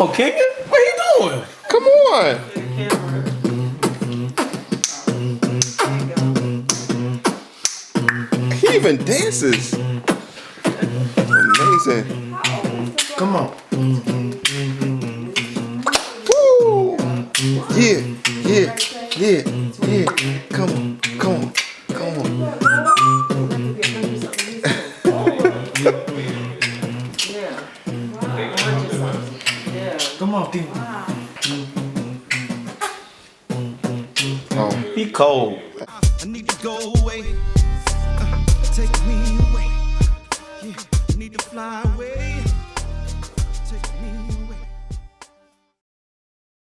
on, King. What you doing? Come on. He even dances. Amazing. Come on. Woo! Yeah, yeah, yeah, yeah. Come on, come on, come on. Come on, King. Oh. He cold.